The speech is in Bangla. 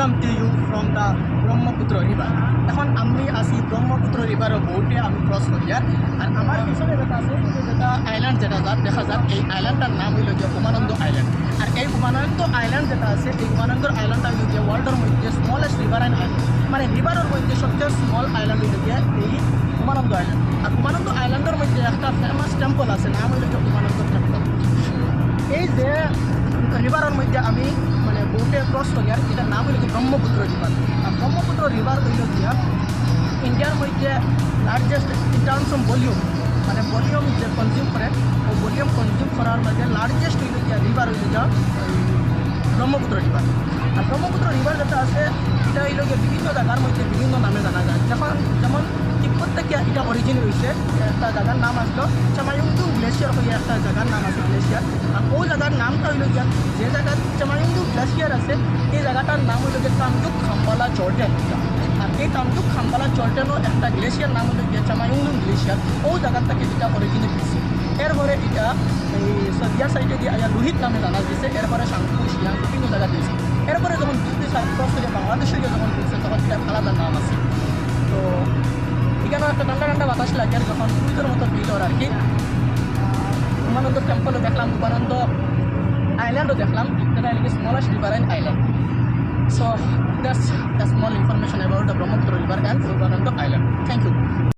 Welcome to you from the Brahmaputra river. এখন আমি আসি ব্রহ্মপুত্র রিভারের বোটে আমি ক্রস করি আর আমার পিছনে যেটা আছে যেটা আইল্যান্ড যেটা দেখা যাক এই আইল্যান্ডটার নাম হইল গিয়ে উমানন্দ আইল্যান্ড। আর এই উমানন্দ আইল্যান্ড যেটা আছে এই উমানন্দ আইল্যান্ডটা হইল গিয়ে ওয়ার্ল্ডের মধ্যে স্মলেস্ট রিভারাইন আইল্যান্ড, মানে রিভারের মধ্যে সবচেয়ে স্মল আইল্যান্ড হইল গিয়ে এই উমানন্দ আইল্যান্ড। আর উমানন্দ আইল্যান্ডের মধ্যে একটা ফেমাস টেম্পল আছে, নাম হইল গিয়ে উমানন্দ টেম্পল। এই যে রিভারের মধ্যে আমি মানে বোটে ক্রস করি আর এটার নাম হইল ব্রহ্মপুত্র রিভার। আর ব্রহ্মপুত্র রিভার হইল গিয়া ইন্ডিয়ার মধ্যে largest in terms of volume, মানে ভলিউম যে কনজিউম করে ও ভলিউম কনজিউম করার মধ্যে লার্জেস্ট হইল গিয়া রিভার হইল গিয়া ব্রহ্মপুত্র রিভার। আর ব্রহ্মপুত্র রিভার যেটা আছে এটা হইল গিয়ে বিভিন্ন জায়গার মধ্যে বিভিন্ন নামে জানা যায়। যেমন তিব্বত থেকে এটা অরিজিন হয়েছে, একটা জায়গার নাম আসলো চামায়ুংদুং গ্লেশিয়ার হয়ে একটা জায়গার নাম আছে গ্লেশিয়ার। আর ওই জায়গার নামটা হইল গিয়া যে জায়গায় চামায়ুংদুং গ্লেশিয়ার আছে এই জায়গাটার নাম হইল গিয়ে তামজুক খাম্বালা জর্ডেন। আর এই তামজুক খাম্বালা জর্ডেনও একটা গ্লেশিয়ার নাম হইল গিয়ে চামায়ুংদুং গ্লেশিয়ার, ওই জায়গার থেকে এটা অরিজিনেট হয়েছে। এরপরে এটা এই সদিয়ার সাইডে দিয়ে আয়া লোহিত নামে জানা গেছে, এরপরে শাংপুর শিয়াং বিভিন্ন জায়গা দিয়েছে। এরপরে যখন দুই সাইড ক্রস করে বাংলাদেশে গিয়ে যখন দিয়েছে তখন এটা আলাদা নাম আছে। তো এখানেও একটা ঠান্ডা ঠান্ডা বাতাস লাগে আর যখন পুজোর মতো ফিল ওর আর কি। উমানন্দ টেম্পলও দেখলাম, উমানন্দ আইল্যান্ডও দেখলাম, যেটা এদিকে smallest riverine island. So that's the small information about the Brahmaputra river and Umananda island. Thank you.